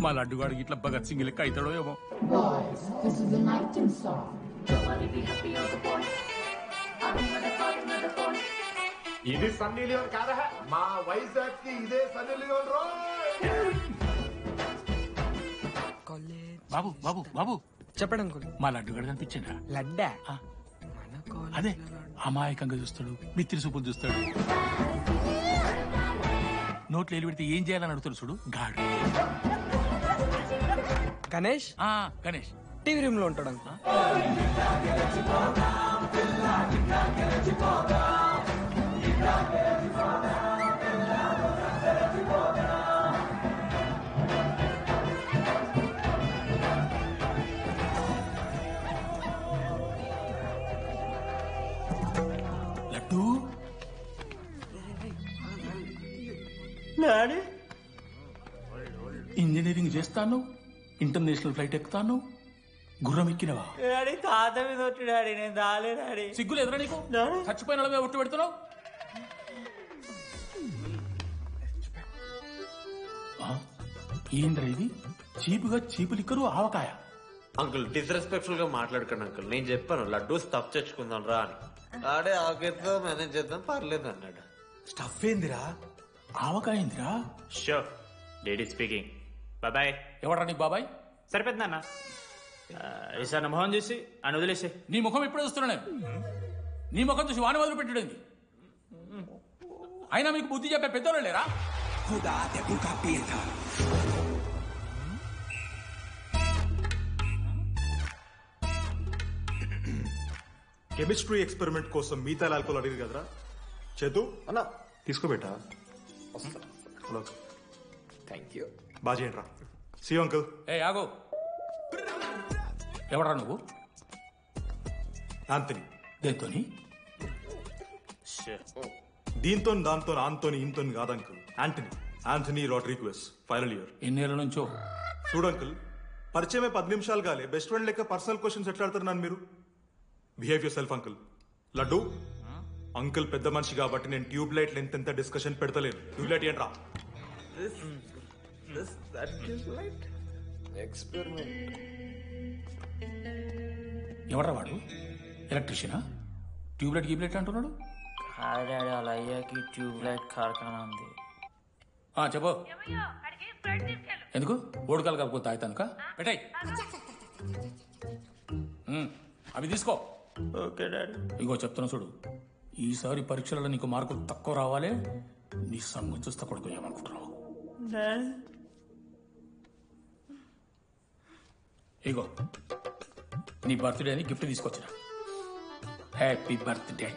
మా లడ్డుగాడికి ఇట్లా భగత్ సింగ్ లెక్క అవుతాడో ఏమో. ఇది సన్నీ లియోన్ కాదా, మా వైజాగ్ కి ఇదే సన్నీ లియోన్ రో. బాబు బాబు బాబు చెప్పడం మా లడ్డుగాడు కనిపించా. లడ్డా అదే అమాయకంగా చూస్తాడు, మిత్రి చూపులు చూస్తాడు, నోట్లు ఎల్లు పెడితే ఏం చేయాలని అడుగుతాడు చూడు గాడు. గణేష్ గణేష్ టీవీ రూమ్ లో ఉంటాడు. లడ్డు ఇంజనీరింగ్ చేస్తాను, ఇంటర్నేషనల్ ఫ్లైట్ ఎక్కుతాను, గుర్రం ఎక్కినవా? డాడీ తాత మీద ఒట్టు డాడీ, నేను దాలే డాడీ. సిగ్గులు ఎదురా నీకు? చచ్చిపోయిన వాళ్ళ మీద ఒట్టు పెడుతున్నావు. ఏంద్రా ఇది? చీపుగా చీపులిక్కరు ఆవకాయ. అంకుల్ డిస్రెస్పెక్ట్ఫుల్ గా మాట్లాడకండి అంకుల్. నేను చెప్పాను లడ్డూ స్టఫ్ తెచ్చుకుందాం రా అని. ఆడే ఆకేతో మేనేజ్ చేద్దాం పర్లేదు అన్నాడు. స్టఫ్ ఏందిరా? ఆవకాయ ఏందిరా? Sure lady speaking. బాబాయ్. ఎవరా నీకు బాబాయ్? సరిపోతుంది అన్న. ఈసారి నా మొహం చూసి అని వదిలేసే. నీ ముఖం ఎప్పుడు చూస్తున్నా నేను? నీ ముఖం చూసి వాని వదిలి పెట్టడండి. అయినా మీకు బుద్ధి చెప్పే పెద్దోళ్ళు లేరా? కెమిస్ట్రీ ఎక్స్పెరిమెంట్ కోసం మీథైల్ ఆల్కహాల్ అడిగింది కదరా చేతు అన్న, తీసుకోబెట్టా. Thank you. బాజీ రా. See uncle. ఏ ఆగో, ఎవడరా నువ్వు? ఆంథనీ. దేంతోని? దీంతో దాంతో ఆంతోని ఇంతో కాదు uncle. Anthony, Anthony Rodrigues, final year. ఎన్నేళ్ల నుంచో? చూడు అంకుల్, పరిచయమే 10 నిమిషాలు కాలే బెస్ట్ ఫ్రెండ్ లెక్క పర్సనల్ క్వశ్చన్స్ ఎట్లా ఆడతారు నన్ను మీరు? Behave yourself uncle. Laddu uncle పెద్ద మనిషి కాబట్టి నేను ట్యూబ్ లైట్ లెంత్ ఎంత డిస్కషన్ పెడతలేను. ట్యూబ్ లైట్ ఏంట్రా? ఎవడ్రా వాడు? ఎలక్ట్రీషియనా? ట్యూబ్లైట్ గీబ్లైట్ అంటున్నాడు. డాడీ అలా అయ్యాకి ట్యూబ్ లైట్ కార్ఖానా ఉంది. చెప్పు. ఎందుకు ఓడికాలు కలుపుకొని తాగుతానుక? పెట్టాయి అవి తీసుకో. Okay daddy. ఇగో చెప్తున్నా చూడు, ఈసారి పరీక్షలలో నీకు మార్కులు తక్కువ రావాలి. నీ సంగతి చూస్తా కొడుకు ఏమనుకుంటున్నావు? ఇగో నీ బర్త్డే అని గిఫ్ట్ తీసుకొచ్చిన. Happy birthday.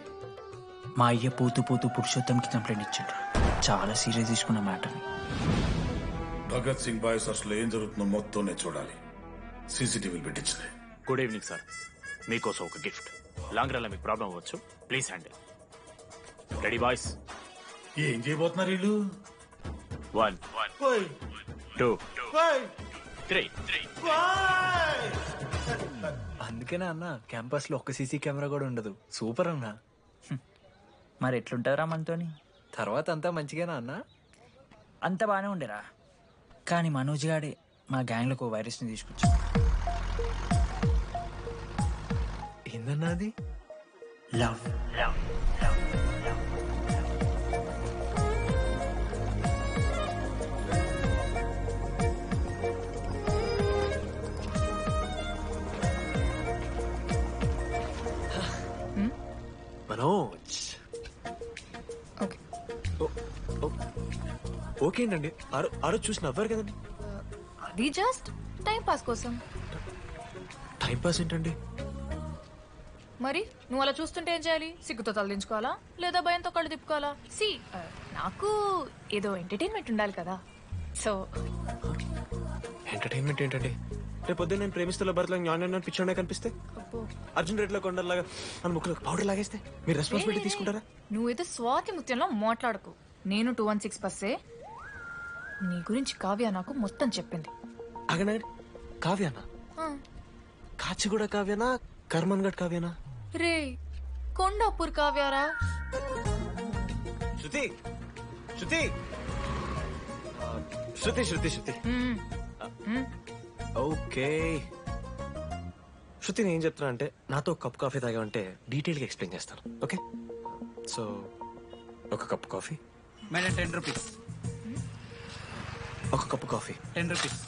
మా అయ్య పోతూ పోతూ పురుషోత్తంకి కంప్లైంట్ ఇచ్చాడు. చాలా సీరియస్ తీసుకున్న మ్యాటర్. భగత్ సింగ్ బాయ్స్ అసలు ఏం జరుగుతుందో మొత్తం నేను చూడాలి. సీసీటీవీలు పెట్టించలే. గుడ్ ఈవినింగ్ సార్, మీకోసం ఒక గిఫ్ట్. లాంగ్ రన్ లో మీకు ప్రాబ్లం అవ్వచ్చు, ప్లీజ్ హ్యాండిల్. Ready boys? ఏం చేయబోతున్నారు వీళ్ళు? 1 2 3. అందుకేనా అన్న క్యాంపస్ లో ఒక్క సీసీ కెమెరా కూడా ఉండదు. సూపర్ అన్న. మరి ఎట్లుంటారా మనతోని? తర్వాత అంతా మంచిగానా అన్న? అంత బాగానే ఉండేరా, కానీ మనోజ్ గాడే మా గ్యాంగ్ లో వైరస్ ని తీసుకొచ్చా. ఏందన్నా అది? లవ్. మనోజ్ ఓకే అండి. ఆ రోజు చూసి నవ్వారు కదండి. అది జస్ట్ టైం పాస్ కోసం. టైం పాస్ ఏంటండి? మరి నువ్వు అలా చూస్తుంటే ఏం చేయాలి? సిగ్గుతో తలదించుకోవాలా లేదా భయంతో కళ్ళు తిప్పుకోవాలా? సి నాకు ఏదో ఎంటర్టైన్మెంట్ ఉండాలి కదా. సో ఎంటర్టైన్మెంట్ ఏంటండి? రేపు పొద్దున్న నేను ప్రేమిస్తున్న భర్తలో జ్ఞానం పిచ్చోడే కనిపిస్తే, అర్జున్ రెడ్డిలో కొండలాగా మన ముక్కులో పౌడర్ లాగేస్తే మీరు రెస్పాన్సిబిలిటీ తీసుకుంటారా? నువ్వేదో స్వాతి ముత్యంలో మాట్లాడకు. నేను 216 బస్సే. నీ గురించి కావ్య నాకు మొత్తం చెప్పింది. అగనా కావ్యానా? కాచిగూడ కావ్యానా? కర్మన్ గడ్ కావ్యానా? రే కొండాపూర్ కావ్యారా? శృతి శృతి శృతి శృతి శృతి ఓకే శృతి నేను ఏం చెప్తున్నా అంటే నాతో కప్ కాఫీ తాగా ఉంటే డీటెయిల్గా ఎక్స్ప్లెయిన్ చేస్తాను ఓకే సో ఒక కప్ కాఫీ మేడం 10 రూపీస్. ఒక కప్పు కాఫీ 10 రూపీస్.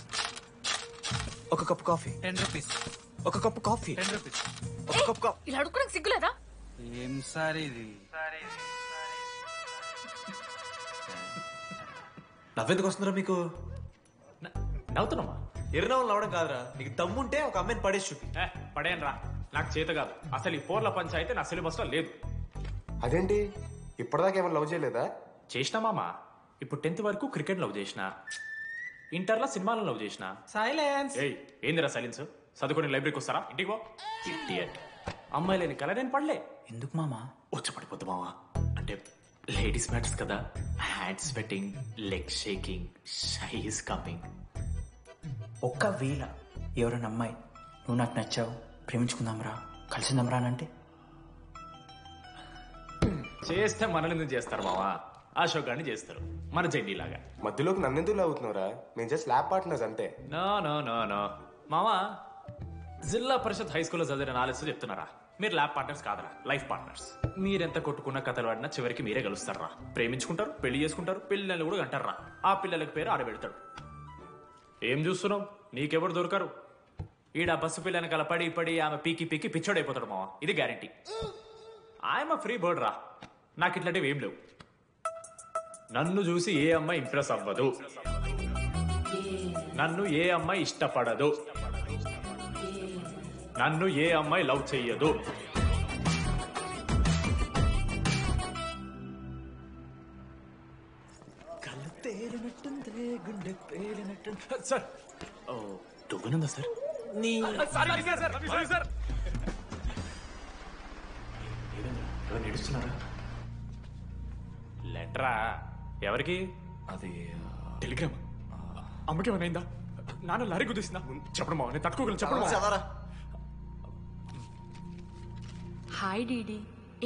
ఒక కప్పు కాఫీ 10 రూపీస్. ఒక కప్పు కాఫీ 10 రూపీస్. ఒక కప్పు కాఫీ. ఇలా అడుక్కోడానికి సిగ్గులేదా? ఏం సార్ ఇది? నవ్వెందుకు వస్తుందిరా మీకు? నవ్వుతున్నామా? ఎర్రనవ్వులు నవ్వడం కాదురా, నీకు దమ్ముంటే ఒక అమ్మాయిని పడేసి చూపి. పడేయను రా, నాకు చేత కాదు. అసలు ఈ పోర్ల పంచాయితీ నా సిలబస్ లో లేదు. అదేంటి ఇప్పటిదాకా ఏమైనా లవ్ చేయలేదా? చేసినా మామా, ఇప్పుడు 10th వరకు క్రికెట్ లవ్ చేసిన, ఇంటర్లో సినిమాలను లవ్ చేసిన. సైలెన్స్. ఏయ్ ఏందిరా సైలెన్స్? చదువుకొని లైబ్రరీకి వస్తారా? ఇంటికి పో. ఇడియట్. అమ్మాయి లేని కల నేను పడలే. ఎందుకు మామా? వచ్చపడిపోద్దు మావా. అంటే లేడీస్ మ్యాటర్స్ కదా, hand sweating, leg shaking, shy is coming. ఒక్కవేళ ఎవరైనా అమ్మాయి నువ్వు నాకు నచ్చావు, ప్రేమించుకుందాంరా, కలిసిందాంరా అని అంటే చేస్తే మనల్ని ఎందుకు చేస్తారు మావా? అశోక్ గారిని చేస్తారు, మన జెండీ లాగా. మధ్యలోకి నన్నెందుకు అవుతున్నారా? మేము జస్ట్ ల్యాబ్ పార్ట్నర్స్ అంతే. నో నో నో నో మావా, జిల్లా పరిషత్ హై స్కూల్లో చదివిన నాలెడ్జ్ చెప్తున్నారా? మీరు ల్యాబ్ పార్ట్నర్స్ కాదరా, లైఫ్ పార్ట్నర్స్. మీరెంత కొట్టుకున్న కథలు ఆడినా చివరికి మీరే కలుస్తారా, ప్రేమించుకుంటారు, పెళ్లి చేసుకుంటారు, పిల్లలు కూడా అంటారా. ఆ పిల్లలకి పేరు ఆడబెడతాడు. ఏం చూస్తున్నావు? నీకెవరు దొరకరు. ఈడ బస్సు పిల్లని కలపడి పడి ఆమె పీకి పీకి పిచ్చోడైపోతాడు మావా, ఇది గ్యారంటీ. ఆయమ ఫ్రీ బర్డ్ రా, నాకు ఇట్లాంటివి ఏం లేవు. నన్ను చూసి ఏ అమ్మాయి ఇంప్రెస్ అవ్వదు, నన్ను ఏ అమ్మాయి ఇష్టపడదు, నన్ను ఏ అమ్మాయి లవ్ చెయ్యదు. Sir దువ్వనుందా sir? నడుస్తున్నారా? లెటరా ఎవరికి? అది టెలిగ్రామ్. అమ్మకి ఏమైనా నాన్న లారీ కుదిసిందా? చెప్పడం మావా, నేను తట్టుకోగలను. చెప్పడం చదవరా. హాయ్ డీడీ,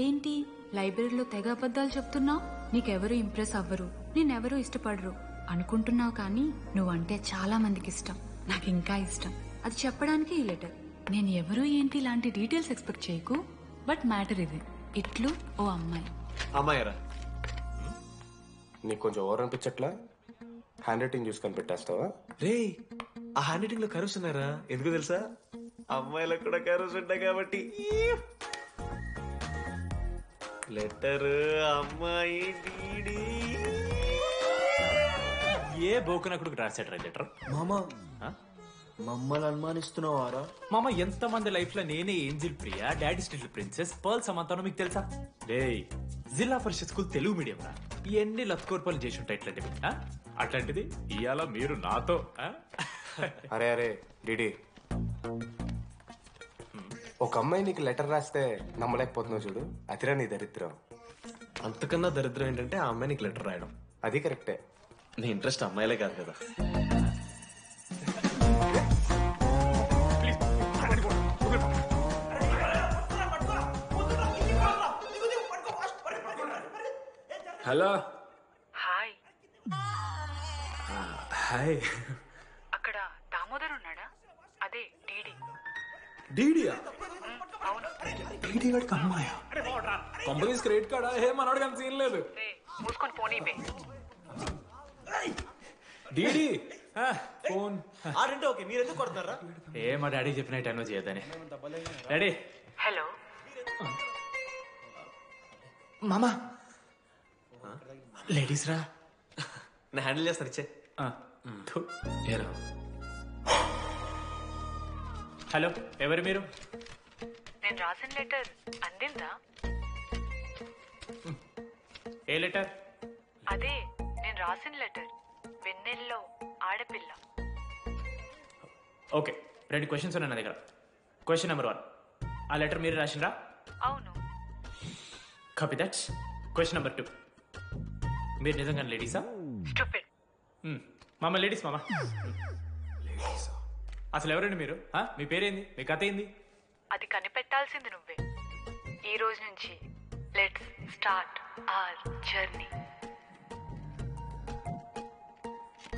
ఏంటి లైబ్రరీలో తెగ అబద్ధాలు చెప్తున్నావు? నీకెవరూ ఇంప్రెస్ అవ్వరు, నేనెవరూ ఇష్టపడరు అనుకుంటున్నావు, కానీ నువ్వంటే చాలా మందికి ఇష్టం, నాకు ఇంకా ఇష్టం. అది చెప్పడానికి ఈ లెటర్. నేను ఎవరు ఏంటి ఇలాంటి డీటెయిల్స్ ఎక్స్పెక్ట్ చేయకు, బట్ మ్యాటర్ ఇది. ఇట్లు ఓ అమ్మాయి. అమ్మాయిరా? నీకు కొంచెం ఓవర్ అనిపించట్లా? హ్యాండ్ రైటింగ్ చూసి కనిపెట్టేస్తావా? రే, ఆ హ్యాండ్ రైటింగ్ లో కర్వ్స్ ఉన్నారా? ఎందుకు తెలుసా? అమ్మాయిలకు కూడా కర్వ్స్ ఉంటాయి కాబట్టి. లెటర్ అమ్మాయి డీడీ. ఏ బోకనకుడికి రాశాడు రా లెటర్? మామా మమ్మల్ని అనుమానిస్తున్నావారా? మామ, ఎంత మంది లైఫ్ లో నేనే angel Priya, daddy still princess, pearl సమంతానో మీకు తెలుసా? డే, జిల్లా పరిషత్ స్కూల్ తెలుగు మీడియం రా, ఎన్ని లత్కోర్పాలు చేసి ఉంటాయి ఇట్లాంటివి. అట్లాంటిది ఇవాళ మీరు నాతో. అరే అరే డిడి, ఒక అమ్మాయి నీకు లెటర్ రాస్తే నమ్మలేకపోతున్నావు చూడు, అతిరా నీ దరిద్రం. అంతకన్నా దరిద్రం ఏంటంటే ఆ అమ్మాయి నీకు లెటర్ రాయడం. అది కరెక్టే. నీ ఇంట్రెస్ట్ అమ్మాయిలే కాదు కదా. హలో. హాయ్. హాయ్. అక్కడ దామోదర్ ఉన్నాడా? అదే డీడీ. డీడీయా? అవును. డీడీ వాడికి అమ్మాయా? Companies credit కార్డా? ఏ మనోడు కానీ సీన్ లేదు. మూసుకొని పోనీ బే. డీడీ ఫోన్. ఆడంటే ఓకే, మీరు ఎందుకు కొడుతున్నారా? ఏ మా డాడీ చెప్పినట్టు అనో చేయదని. డాడీ. హలో. మామా, లేడీస్ రా. నేను హ్యాండిల్ చేస్తాను, ఇచ్చే. హలో, ఎవరు మీరు? నేను రాసిన లెటర్ అందిందా? ఏ లెటర్? అదే నేను రాసిన లెటర్, వెన్నెల్లో ఆడపిల్ల. ఓకే, 2 క్వశ్చన్స్ ఉన్నాయి నా దగ్గర. క్వశ్చన్ నెంబర్ 1, ఆ లెటర్ మీరు రాసిండ్రా? అవును. Copy that. క్వశ్చన్ నెంబర్ 2, మీరు నిజంగా లేడీసా? స్టూపిడ్. మామ లేడీస్ మామ. అసలు ఎవరండి మీరు? మీ పేరేంది? మీ కథ ఏంది? అది కనిపెట్టాల్సింది నువ్వే. ఈ రోజు నుంచి లెట్స్ స్టార్ట్ అవర్ జర్నీ.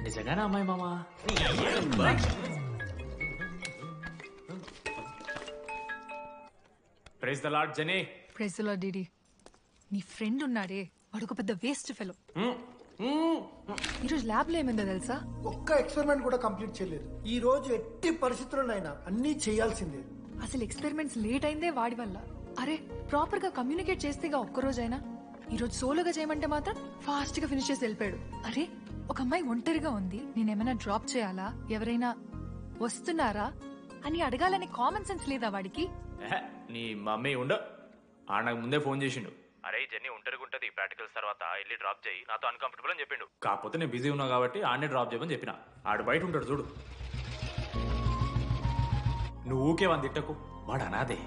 నిజంగానే అమ్మాయి మామా. ప్రైజ్ ద లార్డ్ జెనీ. ప్రైజ్ లో డిడి నీ ఫ్రెండ్ ఉన్నాడే వాడు ఒక పెద్ద వేస్ట్ ఫెలో. ఈరోజు ల్యాబ్ లో ఏమైందో తెలుసా? ఒక్క ఎక్స్పెరిమెంట్ కూడా కంప్లీట్ చేయలేదు. ఈ రోజు ఎట్టి పరిస్థితుల్లోనైనా అన్ని చేయాల్సిందే. అసలు ఎక్స్పెరిమెంట్స్ లేట్ అయిందే వాడి వల్ల. అరే ప్రాపర్ గా కమ్యూనికేట్ చేస్తేగా ఒక్కరోజైనా. ఈరోజు సోలోగా చేయమంటే మాత్రం ఫాస్ట్ గా ఫినిష్ చేసి వెళ్ళిపోయాడు. అరే ఒక అమ్మాయి ఒంటరిగా ఉంది, నేనేమైనా డ్రాప్ చేయాలా, ఎవరైనా వస్తున్నారా అని అడగాలని కామన్ సెన్స్ లేదా వాడికి? నీ మమ్మీ ఉండ నాకు ముందే ఫోన్ చేసిండు. అరే జెన్నీ ఒంటరిగా ఉంటది, ప్రాక్టికల్స్ తర్వాత వెళ్ళి డ్రాప్ చేయి, నాతో అన్కంఫర్టబుల్ అని చెప్పిండు. కాకపోతే నేను బిజీ ఉన్నా కాబట్టి ఆడనే డ్రాప్ చేయమని చెప్పిన. ఆడు బయట ఉంటాడు చూడు. నువ్వు ఊకే వాని తిట్టకు, వాడు అనాదే.